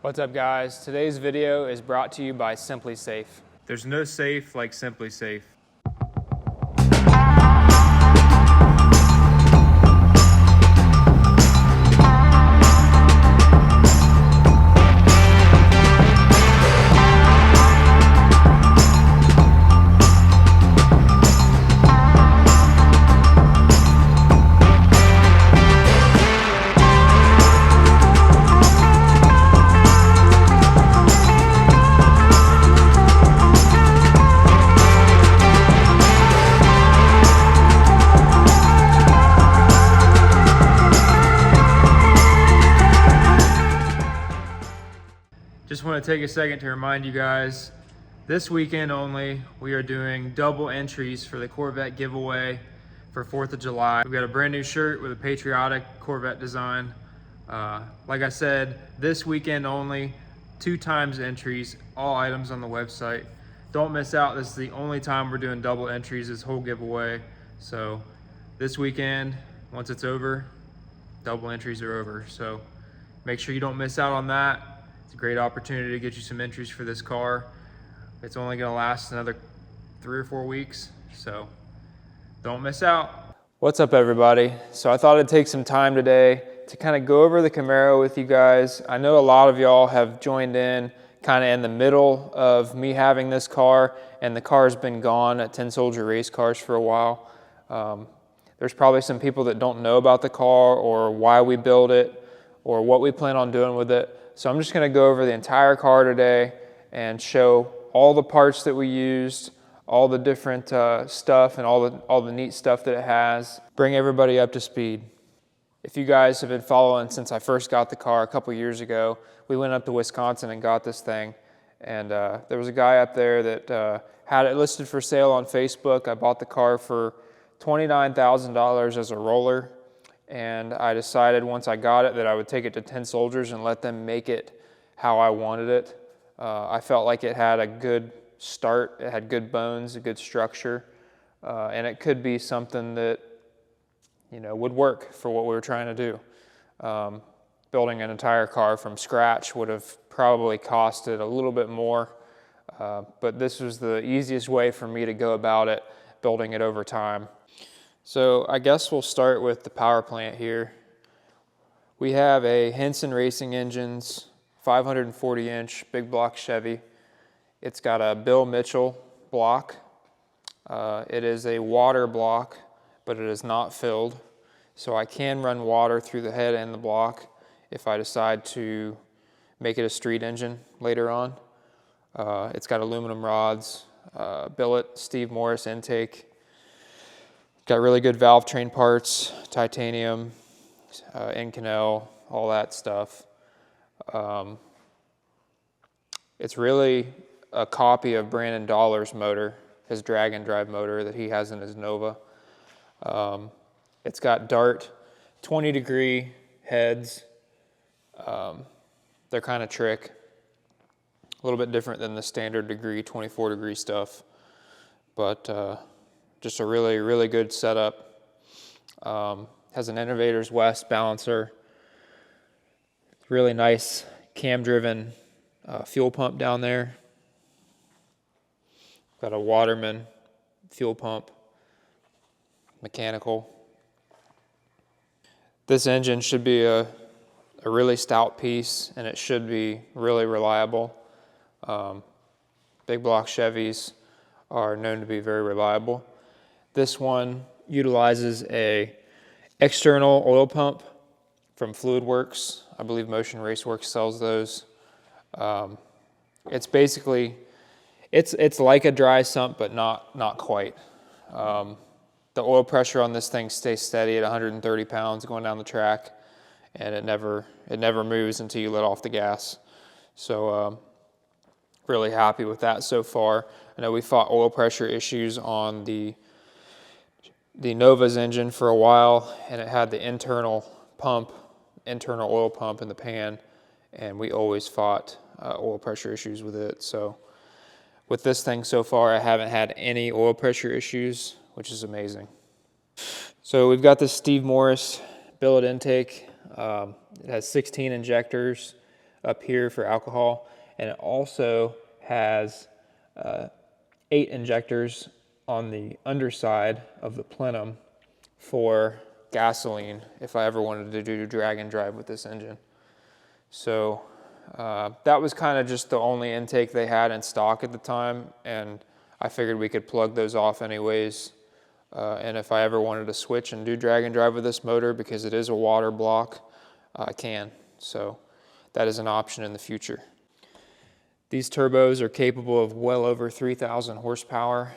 What's up guys? Today's video is brought to you by SimpliSafe. There's no safe like SimpliSafe. Just want to take a second to remind you guys, this weekend only, we are doing double entries for the Corvette giveaway for 4th of July. We've got a brand new shirt with a patriotic Corvette design. Like I said, this weekend only, 2 times entries, all items on the website. Don't miss out, this is the only time we're doing double entries this whole giveaway. So this weekend, once it's over, double entries are over. So make sure you don't miss out on that. It's a great opportunity to get you some entries for this car. It's only going to last another 3 or 4 weeks, so don't miss out. What's up everybody? So I thought I'd take some time today to kind of go over the Camaro with you guys. I know a lot of y'all have joined in kind of in the middle of me having this car, and the car's been gone at Tin Soldier Race Cars for a while. There's probably some people that don't know about the car or why we build it or what we plan on doing with it. So I'm just going to go over the entire car today and show all the parts that we used, all the different stuff and all the neat stuff that it has. Bring everybody up to speed. If you guys have been following since I first got the car a couple years ago, we went up to Wisconsin and got this thing. And there was a guy up there that had it listed for sale on Facebook. I bought the car for $29,000 as a roller. And I decided once I got it that I would take it to Tin Soldiers and let them make it how I wanted it. I felt like it had a good start, it had good bones, a good structure, and it could be something that, you know, would work for what we were trying to do. Building an entire car from scratch would have probably costed a little bit more, but this was the easiest way for me to go about it, building it over time. So I guess we'll start with the power plant here. We have a Henson Racing Engines 540-inch big block Chevy. It's got a Bill Mitchell block. It is a water block, but it is not filled. So I can run water through the head and the block if I decide to make it a street engine later on. It's got aluminum rods, billet, Steve Morris intake. Got really good valve train parts, titanium, Inconel, all that stuff. It's really a copy of Brandon Dollar's motor, his drag and drive motor that he has in his Nova. It's got Dart 20-degree heads. They're kind of trick, a little bit different than the standard degree, 24-degree stuff, but just a really, really good setup. Has an Innovators West balancer. Really nice cam-driven fuel pump down there. Got a Waterman fuel pump, mechanical. This engine should be a really stout piece, and it should be really reliable. Big block Chevys are known to be very reliable. This one utilizes a external oil pump from Fluid Works. I believe Motion Raceworks sells those. It's basically, it's like a dry sump, but not quite. The oil pressure on this thing stays steady at 130 pounds going down the track, and it never moves until you let off the gas. So really happy with that so far. I know we fought oil pressure issues on the Nova's engine for a while, and it had the internal oil pump in the pan, and we always fought oil pressure issues with it. So with this thing so far, I haven't had any oil pressure issues, which is amazing. So we've got this Steve Morris billet intake. It has 16 injectors. up here for alcohol, and it also has 8 injectors on the underside of the plenum for gasoline if I ever wanted to do drag and drive with this engine. So that was kind of just the only intake they had in stock at the time, and I figured we could plug those off anyways. And if I ever wanted to switch and do drag and drive with this motor, because it is a water block, I can. So that is an option in the future. These turbos are capable of well over 3,000 horsepower.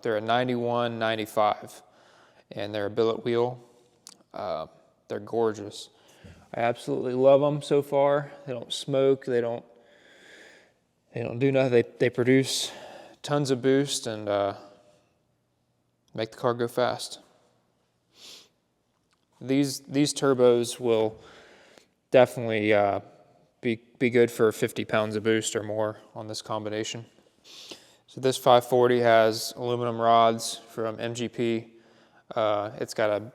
They're a 91, 95, and they're a billet wheel. They're gorgeous. I absolutely love them so far. They don't smoke. They don't do nothing. They produce tons of boost and make the car go fast. These turbos will definitely be good for 50 pounds of boost or more on this combination. So this 540 has aluminum rods from MGP. It's got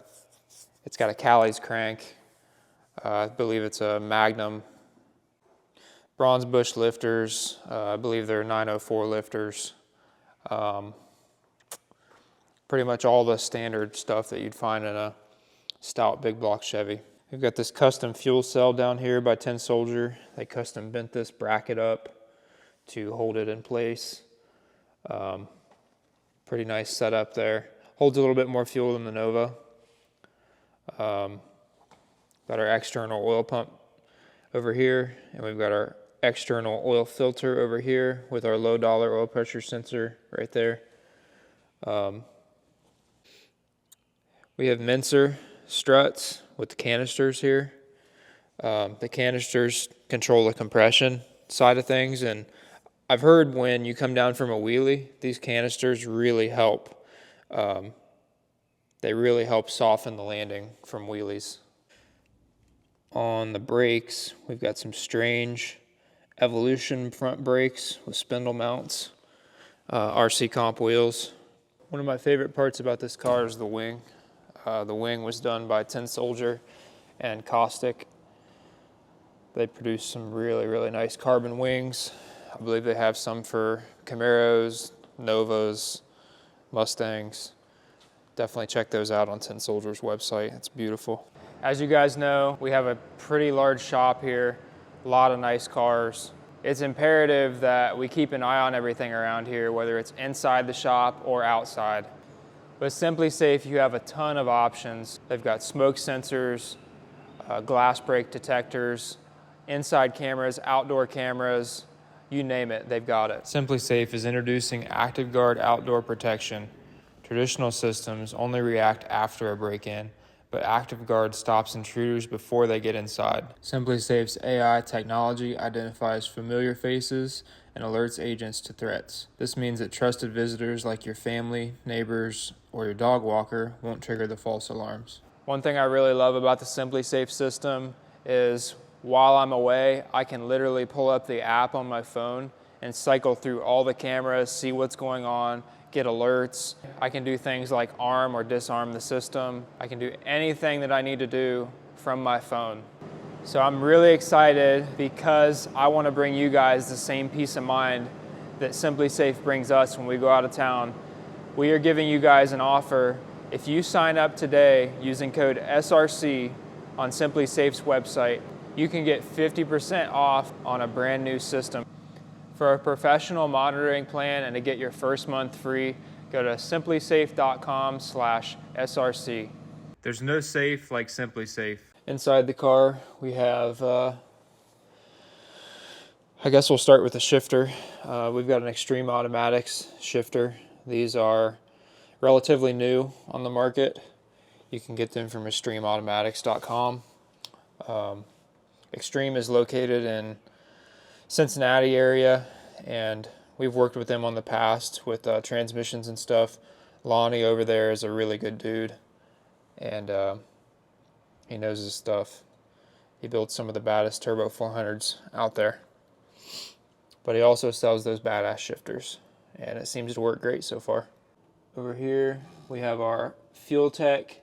a Callie's crank. I believe it's a Magnum. Bronze bush lifters. I believe they're 904 lifters. Pretty much all the standard stuff that you'd find in a stout big block Chevy. We've got this custom fuel cell down here by Tin Soldier. They custom bent this bracket up to hold it in place. Pretty nice setup there. Holds a little bit more fuel than the Nova. Got our external oil pump over here, and we've got our external oil filter over here with our low dollar oil pressure sensor right there. We have Mincer struts with the canisters here. The canisters control the compression side of things, and I've heard when you come down from a wheelie, these canisters really help. They really help soften the landing from wheelies. On the brakes, we've got some strange Evolution front brakes with spindle mounts, RC comp wheels. One of my favorite parts about this car is the wing. The wing was done by Tin Soldier and Caustic. They produce some really, really nice carbon wings. I believe they have some for Camaros, Novas, Mustangs. Definitely check those out on Tin Soldier's website. It's beautiful. As you guys know, we have a pretty large shop here, a lot of nice cars. It's imperative that we keep an eye on everything around here, whether it's inside the shop or outside. With SimpliSafe, you have a ton of options. They've got smoke sensors, glass break detectors, inside cameras, outdoor cameras, you name it, they've got it. SimpliSafe is introducing ActiveGuard outdoor protection. Traditional systems only react after a break-in, but ActiveGuard stops intruders before they get inside. SimpliSafe's AI technology identifies familiar faces and alerts agents to threats. This means that trusted visitors like your family, neighbors, or your dog walker won't trigger the false alarms. One thing I really love about the SimpliSafe system is while I'm away, I can literally pull up the app on my phone and cycle through all the cameras, see what's going on, get alerts. I can do things like arm or disarm the system. I can do anything that I need to do from my phone. So I'm really excited because I want to bring you guys the same peace of mind that SimpliSafe brings us when we go out of town. We are giving you guys an offer. If you sign up today using code SRC on SimpliSafe's website, you can get 50% off on a brand new system. For a professional monitoring plan and to get your first month free, go to simplisafe.com/SRC. There's no safe like SimpliSafe. Inside the car, we have, I guess we'll start with the shifter. We've got an Extreme Automatics shifter. These are relatively new on the market. You can get them from extremeautomatics.com. Extreme is located in Cincinnati area, and we've worked with them on the past with transmissions and stuff. Lonnie over there is a really good dude, and he knows his stuff. He built some of the baddest turbo 400s out there, but he also sells those badass shifters, and it seems to work great so far. Over here we have our Fuel Tech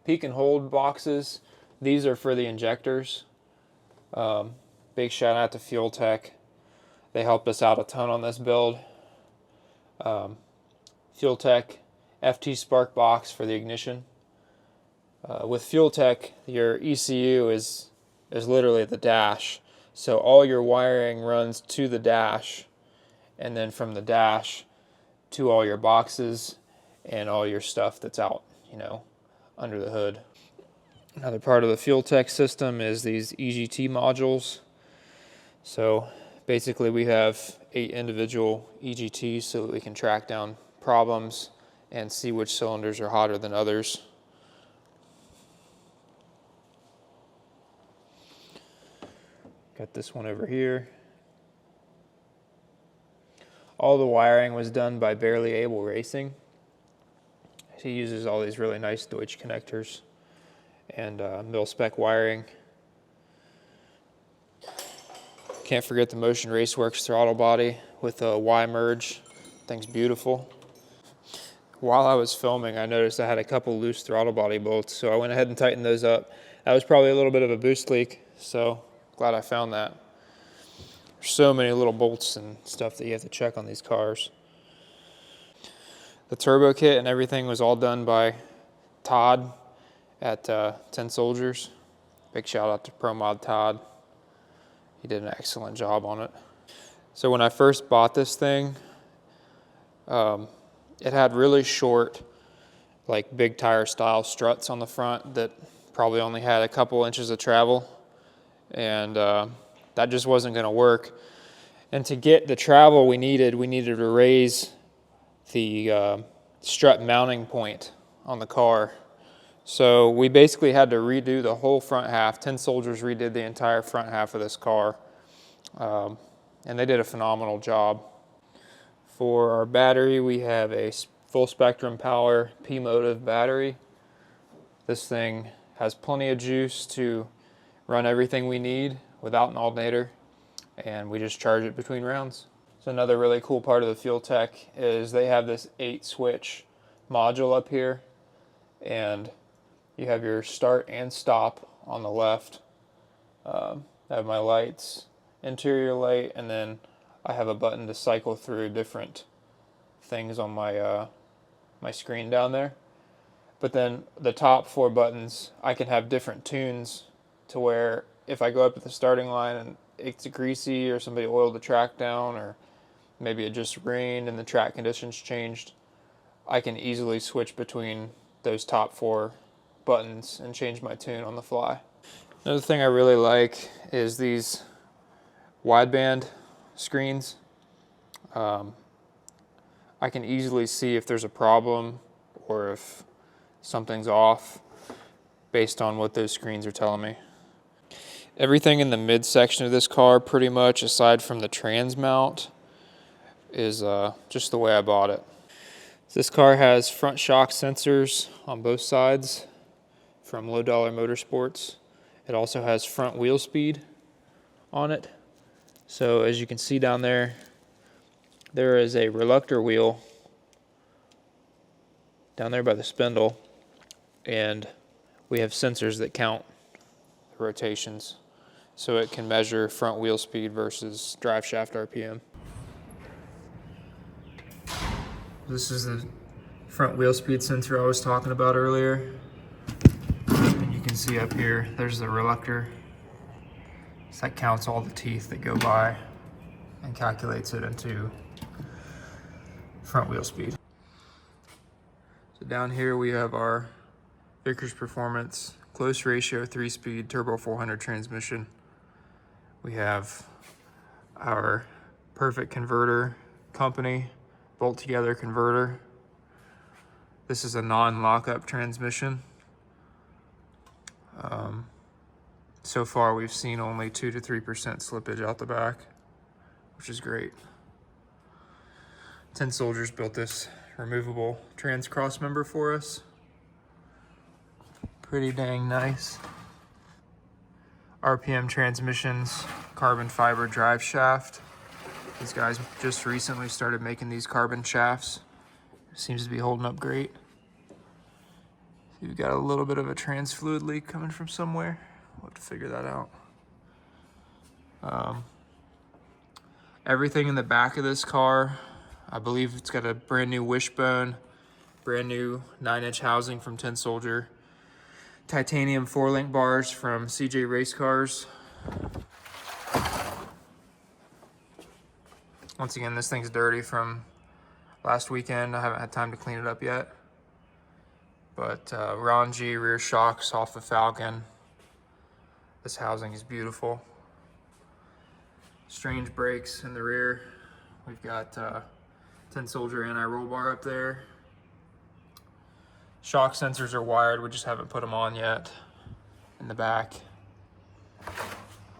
peak and hold boxes. These are for the injectors. Big shout out to Fuel Tech. They helped us out a ton on this build. Fuel Tech FT Spark Box for the ignition. With Fuel Tech, your ECU is literally the dash. So all your wiring runs to the dash, and then from the dash to all your boxes and all your stuff that's out, under the hood. Another part of the Fuel Tech system is these EGT modules. So basically we have 8 individual EGTs so that we can track down problems and see which cylinders are hotter than others. Got this one over here. All the wiring was done by Barely Able Racing. He uses all these really nice Deutsch connectors and mil-spec wiring. Can't forget the Motion Raceworks throttle body with a Y-merge. Thing's beautiful. While I was filming, I noticed I had a couple loose throttle body bolts, so I went ahead and tightened those up. That was probably a little bit of a boost leak, so glad I found that. There's so many little bolts and stuff that you have to check on these cars. The turbo kit and everything was all done by Todd at 10 Soldiers. Big shout out to Pro Mod Todd. He did an excellent job on it. So when I first bought this thing, it had really short, like big tire style struts on the front that probably only had a couple inches of travel. And that just wasn't going to work. And to get the travel we needed to raise the strut mounting point on the car. So we basically had to redo the whole front half. 10 Soldiers redid the entire front half of this car. And they did a phenomenal job. For our battery, we have a full spectrum power P-Motive battery. This thing has plenty of juice to run everything we need without an alternator, and we just charge it between rounds. So another really cool part of the Fuel Tech is they have this 8-switch module up here, and you have your start and stop on the left. I have my lights, interior light, and then I have a button to cycle through different things on my my screen down there. But then the top 4 buttons, I can have different tunes to where if I go up to the starting line and it's greasy or somebody oiled the track down or maybe it just rained and the track conditions changed, I can easily switch between those top 4 buttons and change my tune on the fly. Another thing I really like is these wideband screens. I can easily see if there's a problem or if something's off based on what those screens are telling me. Everything in the midsection of this car, pretty much, aside from the trans mount, is just the way I bought it. This car has front shock sensors on both sides from Low Dollar Motorsports. It also has front wheel speed on it. So as you can see down there, there is a reluctor wheel down there by the spindle, and we have sensors that count the rotations. So it can measure front wheel speed versus drive shaft RPM. This is the front wheel speed sensor I was talking about earlier. And you can see up here, there's the reluctor. So that counts all the teeth that go by and calculates it into front wheel speed. So down here we have our Vickers Performance close ratio 3-speed turbo 400 transmission. We have our Perfect Converter Company bolt together converter. This is a non-lockup transmission. So far we've seen only 2 to 3% slippage out the back, which is great. 10 Soldiers built this removable trans cross member for us. Pretty dang nice. RPM transmissions, carbon fiber drive shaft. These guys just recently started making these carbon shafts. Seems to be holding up great. We've got a little bit of a trans fluid leak coming from somewhere. We'll have to figure that out. Everything in the back of this car, I believe it's got a brand new wishbone, brand new 9-inch housing from Tin Soldier, titanium 4-link bars from CJ Race Cars. Once again, this thing's dirty from last weekend. I haven't had time to clean it up yet. But Ron G rear shocks off the Falcon. This housing is beautiful. Strange brakes in the rear. We've got Tin Soldier anti-roll bar up there. Shock sensors are wired, we just haven't put them on yet in the back.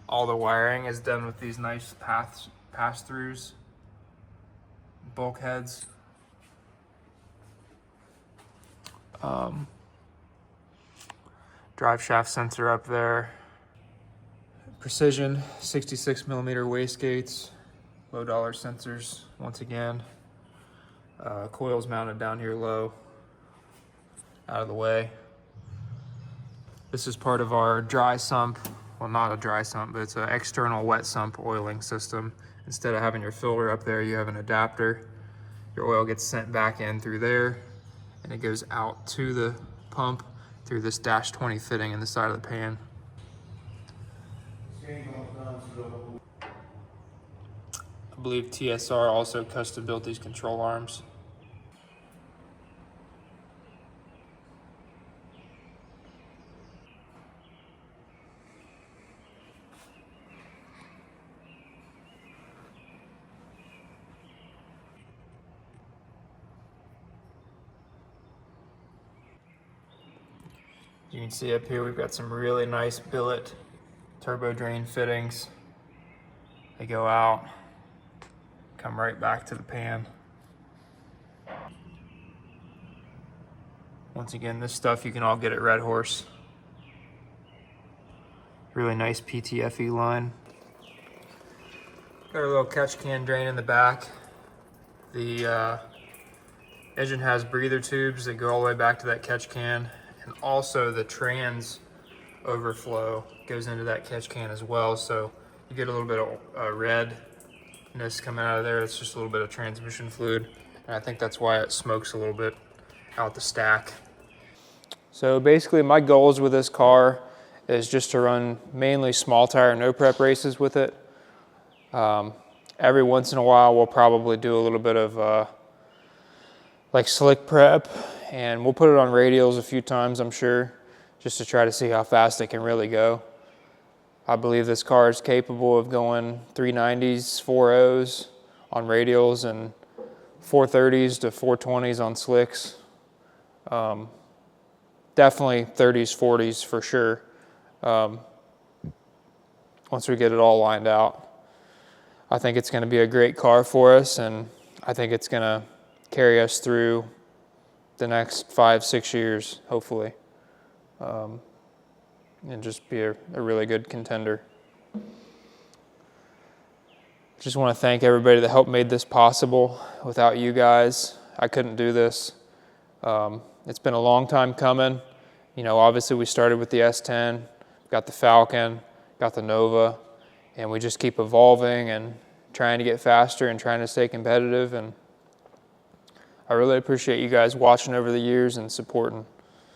All the wiring is done with these nice pass-throughs, bulkheads. Drive shaft sensor up there. Precision 66mm wastegates, low dollar sensors once again. Coils mounted down here low, out of the way. This is part of our dry sump. Well, not a dry sump, but it's an external wet sump oiling system. Instead of having your filter up there, you have an adapter. Your oil gets sent back in through there, and it goes out to the pump through this dash 20 fitting in the side of the pan. I believe TSR also custom built these control arms. You can see up here we've got some really nice billet turbo drain fittings. They go out, come right back to the pan. Once again, this stuff you can all get at Red Horse. Really nice PTFE line. Got a little catch can drain in the back. The engine has breather tubes that go all the way back to that catch can. And also the trans overflow goes into that catch can as well. So you get a little bit of redness coming out of there. It's just a little bit of transmission fluid. And I think that's why it smokes a little bit out the stack. So basically my goals with this car is just to run mainly small tire, no prep races with it. Every once in a while we'll probably do a little bit of like slick prep, and we'll put it on radials a few times, I'm sure, just to try to see how fast it can really go. I believe this car is capable of going 390s, 4.0s on radials and 430s to 420s on slicks. Definitely 30s, 40s for sure, once we get it all lined out. I think it's going to be a great car for us, and I think it's going to carry us through the next 5-6 years, hopefully, and just be a really good contender. Just want to thank everybody that helped made this possible. Without you guys, I couldn't do this. It's been a long time coming. You know, obviously we started with the S10, got the Falcon, got the Nova, and we just keep evolving and trying to get faster and trying to stay competitive. And I really appreciate you guys watching over the years and supporting.